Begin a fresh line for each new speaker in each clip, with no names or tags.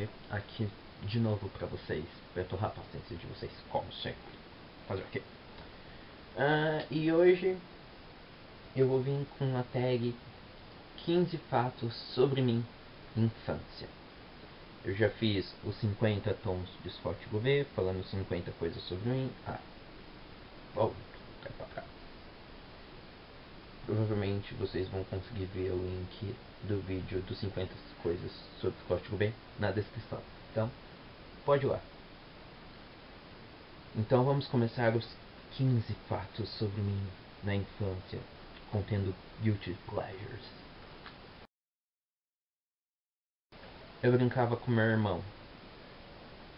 trazer aqui de novo pra vocês, pra torrar a paciência de vocês, como sempre. Fazer o quê? E hoje eu vou vir com a tag 15 fatos sobre mim, infância. Eu já fiz os 50 tons de Scott Gouveia, falando 50 coisas sobre mim. Volta pra cá. Provavelmente vocês vão conseguir ver o link do vídeo dos 50 coisas sobre Scott Gouveia na descrição. Então, pode ir lá. Então vamos começar os 15 fatos sobre mim na infância, contendo guilty pleasures. Eu brincava com meu irmão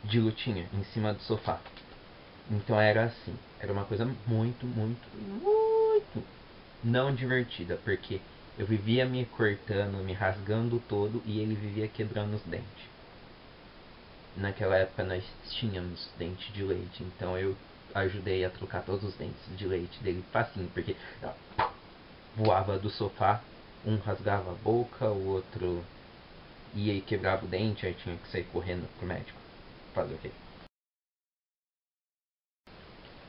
de lutinha em cima do sofá. Então era assim, era uma coisa muito não divertida, porque eu vivia me cortando, me rasgando todo e ele vivia quebrando os dentes. Naquela época nós tínhamos dente de leite, então eu ajudei a trocar todos os dentes de leite dele facinho, porque voava do sofá, um rasgava a boca, o outro ia e quebrava o dente, aí tinha que sair correndo pro médico. Fazer o quê?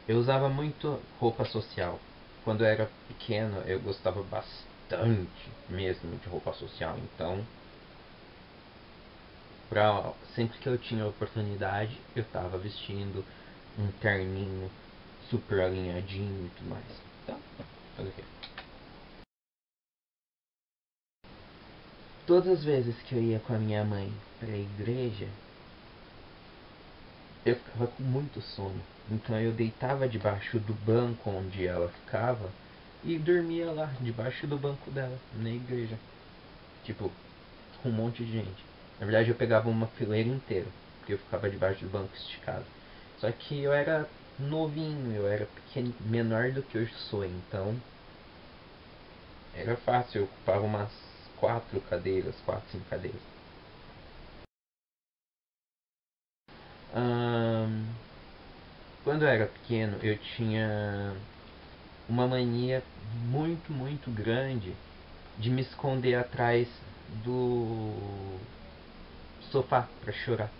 Eu usava muito roupa social. Quando eu era pequeno, eu gostava bastante mesmo de roupa social, então sempre que eu tinha oportunidade, eu tava vestindo um terninho super alinhadinho e tudo mais. Então, fazer o quê? Todas as vezes que eu ia com a minha mãe pra igreja, eu ficava com muito sono. Então eu deitava debaixo do banco onde ela ficava e dormia lá, debaixo do banco dela, na igreja. Tipo, com um monte de gente. Na verdade eu pegava uma fileira inteira, porque eu ficava debaixo do banco esticado. Só que eu era novinho, eu era pequeno, menor do que eu sou, então era fácil, eu ocupava umas 4 cadeiras, 4, 5 cadeiras. Quando eu era pequeno, eu tinha uma mania muito grande de me esconder atrás do sofá pra chorar.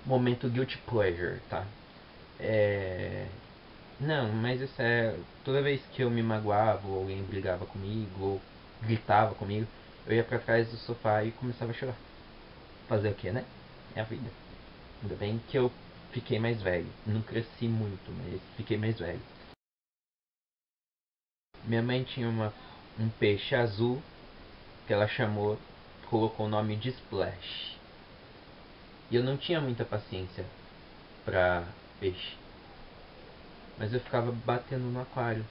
Momento guilty pleasure, tá? Não, mas isso é. Toda vez que eu me magoava, ou alguém brigava comigo, ou gritava comigo, eu ia pra trás do sofá e começava a chorar. Fazer o que, né? É a vida. Ainda bem que eu fiquei mais velho. Não cresci muito, mas fiquei mais velho. Minha mãe tinha um peixe azul que ela colocou o nome de Splash. E eu não tinha muita paciência pra peixe. Mas eu ficava batendo no aquário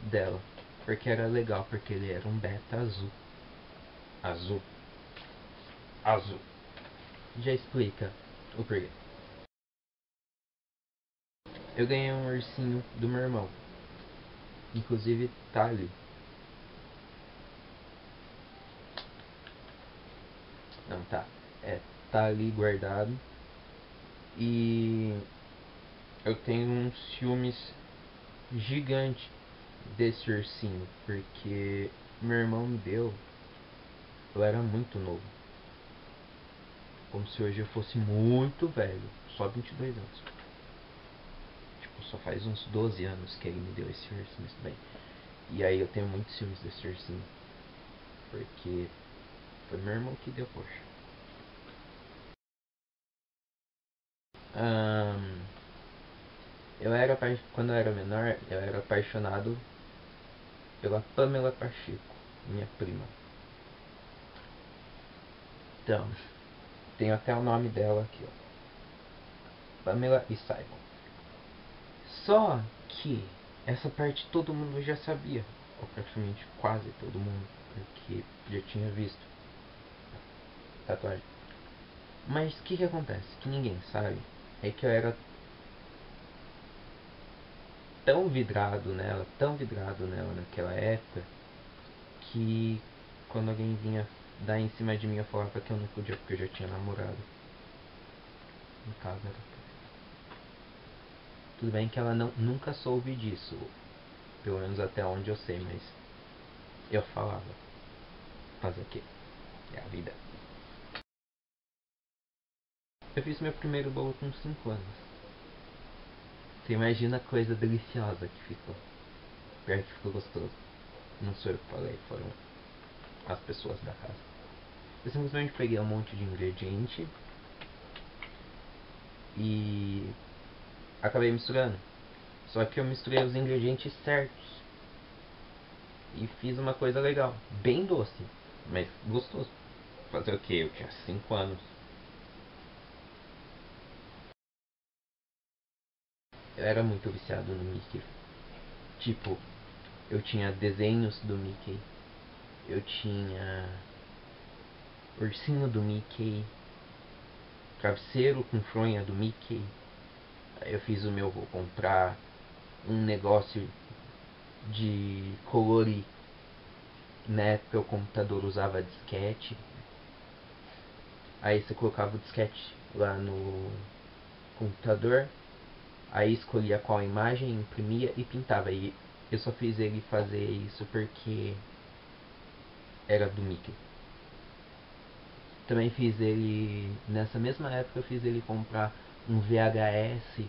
dela. Porque era legal, porque ele era um beta azul. Azul. Azul. Já explica o porquê. Eu ganhei um ursinho do meu irmão. Inclusive tá ali. Não, tá. Tá ali guardado. E eu tenho um ciúmes gigante desse ursinho. Porque meu irmão me deu. Eu era muito novo. Como se hoje eu fosse muito velho. Só 22 anos. Tipo, só faz uns 12 anos que ele me deu esse ursinho bem. E aí eu tenho muitos ciúmes desse ursinho. Porque foi meu irmão que deu, poxa. Quando eu era menor, eu era apaixonado pela Pamela Pacheco, minha prima. Então, tenho até o nome dela aqui, ó. Pamela e Simon. Só que essa parte todo mundo já sabia, ou praticamente quase todo mundo, porque já tinha visto a tatuagem. Mas o que acontece? Que ninguém sabe é que eu era tão vidrado nela naquela época, que quando alguém vinha dar em cima de mim eu falava que eu não podia porque eu já tinha namorado. No caso era. Tudo bem que ela nunca soube disso, pelo menos até onde eu sei, mas eu falava. Fazer o quê? É a vida. Eu fiz meu primeiro bolo com 5 anos. Você imagina a coisa deliciosa que ficou. Pior que ficou gostoso. Não sou eu que falei, foram as pessoas da casa. Eu simplesmente peguei um monte de ingrediente e acabei misturando. Só que eu misturei os ingredientes certos e fiz uma coisa legal. Bem doce, mas gostoso. Fazer o que? Eu tinha 5 anos. Eu era muito viciado no Mickey. Tipo, eu tinha desenhos do Mickey. Eu tinha ursinho do Mickey. Travesseiro com fronha do Mickey. Aí eu fiz o meu, vou comprar um negócio de colorir. Na época o computador usava disquete. Aí você colocava o disquete lá no computador. Aí escolhia qual imagem, imprimia e pintava. E eu só fiz ele fazer isso porque era do Mickey. Também fiz ele, nessa mesma época eu fiz ele comprar um VHS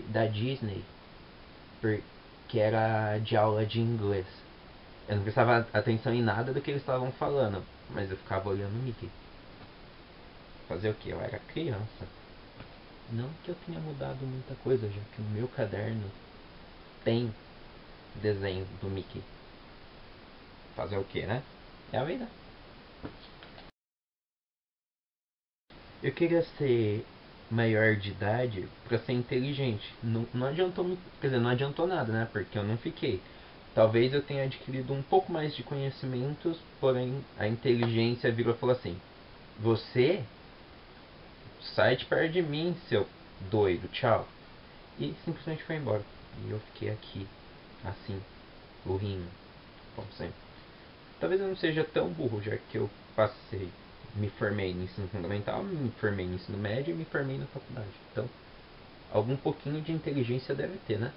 da Disney, que era de aula de inglês. Eu não prestava atenção em nada do que eles estavam falando, mas eu ficava olhando o Mickey. Fazer o que? Eu era criança. Não que eu tenha mudado muita coisa, já que o meu caderno tem desenho do Mickey. Fazer o que, né? É a vida. Eu queria ser maior de idade pra ser inteligente. Não adiantou, quer dizer, não adiantou nada, né? Porque eu não fiquei. Talvez eu tenha adquirido um pouco mais de conhecimentos, porém a inteligência virou e falou assim: você sai de perto de mim, seu doido, tchau. E simplesmente foi embora. E eu fiquei aqui, assim, burrinho, como sempre. Talvez eu não seja tão burro, já que eu passei, me formei no ensino fundamental, me formei no ensino médio e me formei na faculdade. Então, algum pouquinho de inteligência deve ter, né?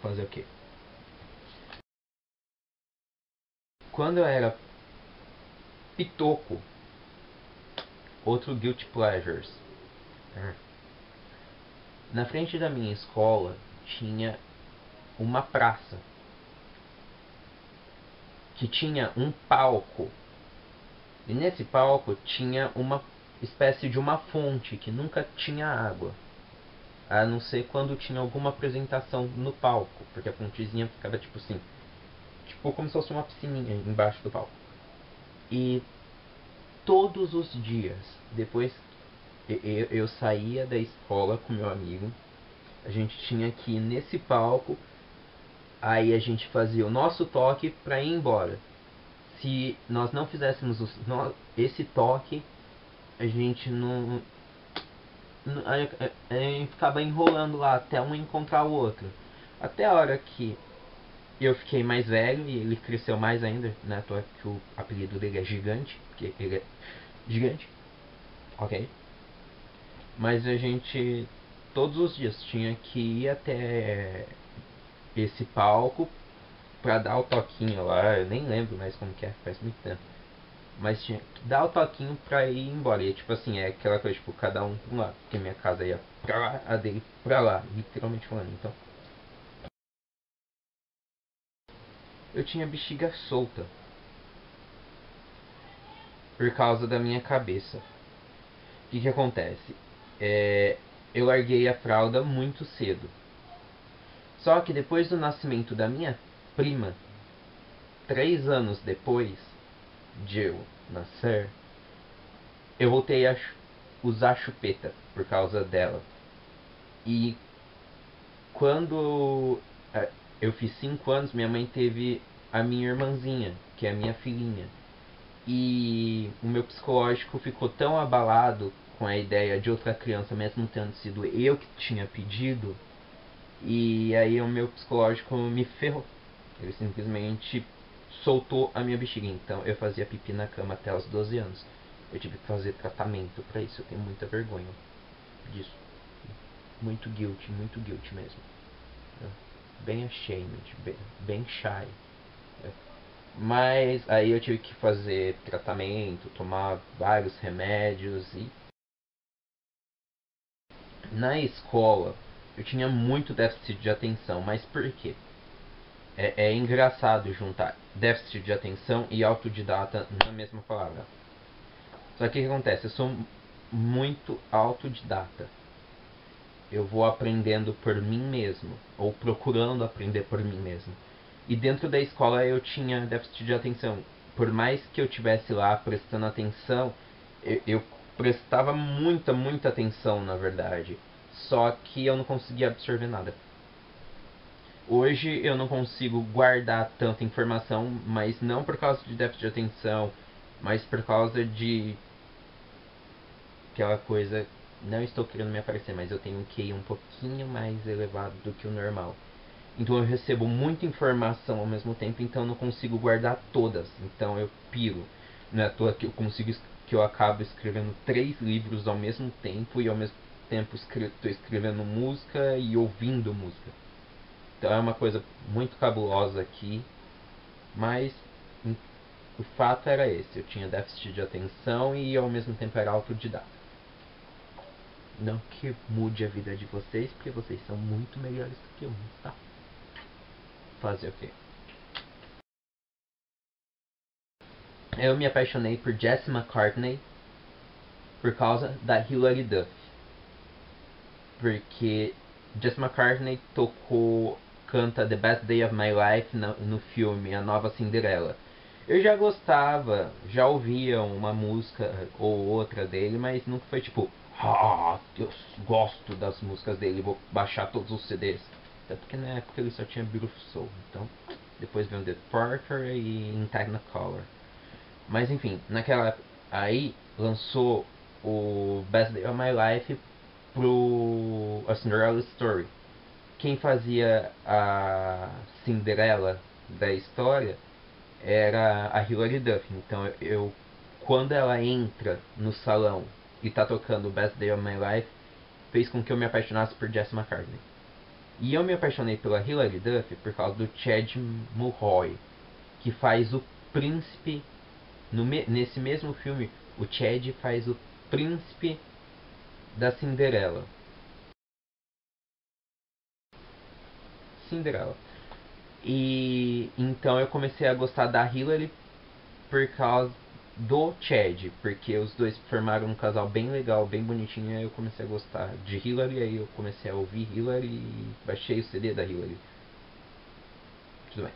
Fazer o quê? Quando eu era pitoco, outro guilty pleasures. Na frente da minha escola tinha uma praça que tinha um palco. E nesse palco tinha uma espécie de uma fonte que nunca tinha água. A não ser quando tinha alguma apresentação no palco, porque a fontezinha ficava tipo assim, tipo como se fosse uma piscininha embaixo do palco. E todos os dias, depois eu saía da escola com meu amigo, a gente tinha que ir nesse palco, aí a gente fazia o nosso toque pra ir embora. Se nós não fizéssemos esse toque, a gente não. A gente ficava enrolando lá até um encontrar o outro. Até a hora que eu fiquei mais velho e ele cresceu mais ainda, né? À toa que o apelido dele é Gigante, porque ele é gigante, ok? Mas a gente todos os dias tinha que ir até esse palco pra dar o toquinho lá. Eu nem lembro mais como que é, faz muito tempo. Mas tinha que dar o toquinho pra ir embora. E tipo assim, é aquela coisa, tipo, cada um pra um lado. Porque minha casa ia pra lá, a dele pra lá, literalmente falando. Então, eu tinha bexiga solta por causa da minha cabeça. O que acontece? Eu larguei a fralda muito cedo. Só que depois do nascimento da minha prima, 3 anos depois de eu nascer, eu voltei a usar chupeta por causa dela. E quando eu fiz 5 anos, minha mãe teve a minha irmãzinha, que é a minha filhinha. E o meu psicológico ficou tão abalado com a ideia de outra criança, mesmo tendo sido eu que tinha pedido. E aí o meu psicológico me ferrou. Ele simplesmente soltou a minha bexiga. Então eu fazia pipi na cama até os 12 anos. Eu tive que fazer tratamento pra isso. Eu tenho muita vergonha disso. Muito guilty mesmo. Bem ashamed, bem shy. Mas aí eu tive que fazer tratamento, tomar vários remédios e na escola eu tinha muito déficit de atenção, mas por quê? É engraçado juntar déficit de atenção e autodidata na mesma palavra. Só que o que acontece? Eu sou muito autodidata. Eu vou aprendendo por mim mesmo, ou procurando aprender por mim mesmo. E dentro da escola eu tinha déficit de atenção. Por mais que eu tivesse lá prestando atenção, eu prestava muita atenção, na verdade. Só que eu não conseguia absorver nada. Hoje eu não consigo guardar tanta informação, mas não por causa de déficit de atenção, mas por causa de aquela coisa. Não estou querendo me aparecer, mas eu tenho um QI um pouquinho mais elevado do que o normal. Então eu recebo muita informação ao mesmo tempo, então eu não consigo guardar todas. Então eu piro. Não é à toa que eu consigo que eu acabo escrevendo 3 livros ao mesmo tempo e ao mesmo tempo estou escrevendo música e ouvindo música. Então é uma coisa muito cabulosa aqui, mas o fato era esse. Eu tinha déficit de atenção e ao mesmo tempo era autodidata. Não que mude a vida de vocês, porque vocês são muito melhores do que eu, tá? Fazer o quê? Eu me apaixonei por Jesse McCartney por causa da Hilary Duff. Porque Jesse McCartney canta The Best Day of My Life no filme A Nova Cinderela. Eu já gostava, já ouvia uma música ou outra dele, mas nunca foi tipo, eu gosto das músicas dele, vou baixar todos os CDs. Até porque na época ele só tinha Beautiful Soul. Então, depois veio The Parker e In Technicolor. Mas enfim, naquela época, aí lançou o Best Day of My Life pro A Cinderella Story. Quem fazia a Cinderela da história era a Hilary Duff. Então quando ela entra no salão e tá tocando Best Day of My Life, fez com que eu me apaixonasse por Jesse McCartney. E eu me apaixonei pela Hilary Duff por causa do Chad Mulroy, que faz o príncipe nesse mesmo filme. O Chad faz o príncipe da Cinderela. Cinderela. E então eu comecei a gostar da Hilary por causa do Chad, porque os dois formaram um casal bem legal, bem bonitinho, e aí eu comecei a gostar de Hilary, aí eu comecei a ouvir Hilary e baixei o CD da Hilary. Tudo bem.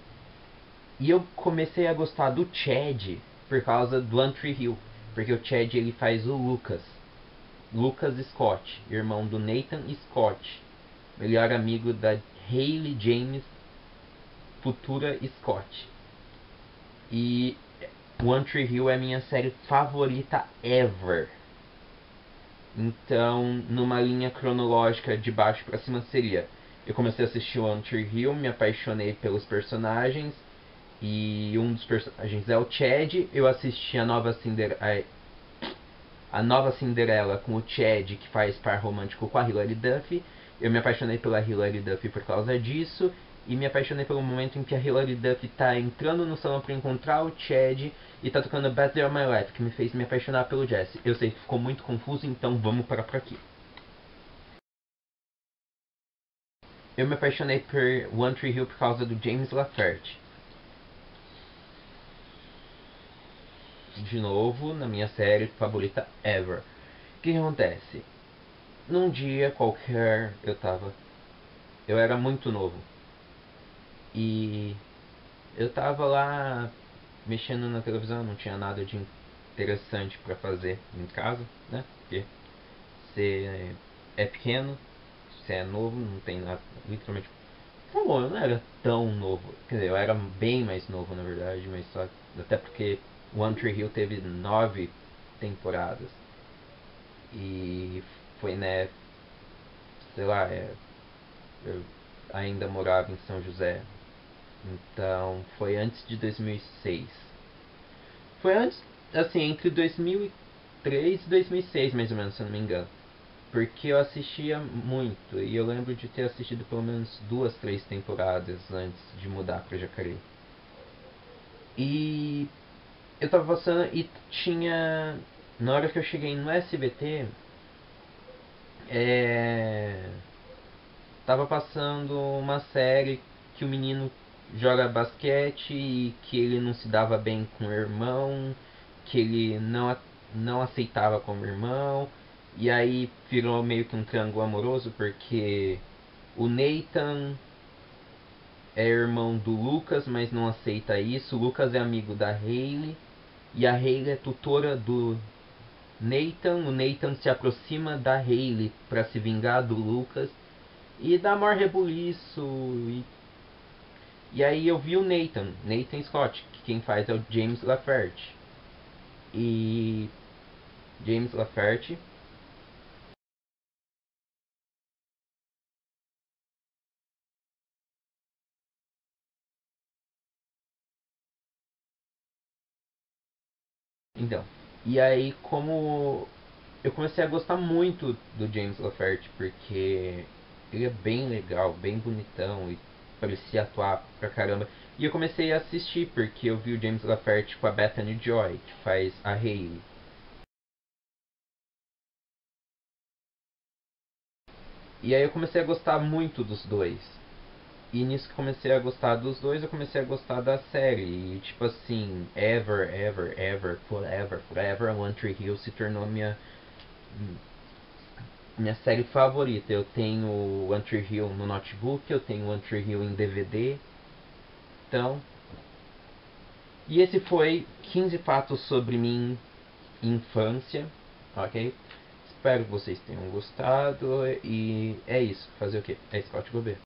E eu comecei a gostar do Chad por causa do One Tree Hill, porque o Chad ele faz o Lucas Scott, irmão do Nathan Scott, melhor amigo da Hayley James, futura Scott. E One Tree Hill é minha série favorita ever. Então, numa linha cronológica de baixo para cima seria: eu comecei a assistir One Tree Hill, me apaixonei pelos personagens, e um dos personagens é o Chad. Eu assisti a nova Cinderela com o Chad, que faz par romântico com a Hilary Duff. Eu me apaixonei pela Hilary Duff por causa disso. E me apaixonei pelo momento em que a Hilary Duff tá entrando no salão para encontrar o Chad e tá tocando Best Day of My Life, que me fez me apaixonar pelo Jesse. Eu sei que ficou muito confuso, então vamos parar por aqui. Eu me apaixonei por One Tree Hill por causa do James Laferte. De novo, na minha série favorita ever. O que acontece? Num dia qualquer, eu era muito novo. E eu tava lá mexendo na televisão, não tinha nada de interessante para fazer em casa, né? Porque você é pequeno, você é novo, não tem nada, literalmente. Tá bom, eu não era tão novo, quer dizer, eu era bem mais novo na verdade, mas só até porque One Tree Hill teve 9 temporadas e foi, né, sei lá, eu ainda morava em São José, então foi antes de 2006. Foi antes, assim, entre 2003 e 2006 mais ou menos, se eu não me engano. Porque eu assistia muito e eu lembro de ter assistido pelo menos 2, 3 temporadas antes de mudar para Jacareí. E eu tava passando e tinha. Na hora que eu cheguei no SBT, é, tava passando uma série que o menino joga basquete e que ele não se dava bem com o irmão, que ele não aceitava como irmão, e aí virou meio que um triângulo amoroso porque o Nathan é irmão do Lucas, mas não aceita isso. O Lucas é amigo da Hailey e a Hailey é tutora do Nathan. O Nathan se aproxima da Hailey para se vingar do Lucas e dá maior rebuliço. E aí eu vi o Nathan Scott, que quem faz é o James Lafferty. E James Lafferty. Então, e aí como eu comecei a gostar muito do James Lafferty, porque ele é bem legal, bem bonitão e parecia atuar pra caramba. E eu comecei a assistir porque eu vi o James Lafferty com a Bethany Joy, que faz a Hailey. E aí eu comecei a gostar muito dos dois. E nisso que comecei a gostar dos dois, eu comecei a gostar da série. E tipo assim, Ever, Ever, Ever, Forever, Forever, One Tree Hill se tornou minha série favorita. Eu tenho One Tree Hill no notebook, eu tenho One Tree Hill em DVD. Então, e esse foi 15 fatos sobre minha infância, ok? Espero que vocês tenham gostado e é isso. Fazer o quê? É Scott Gobet.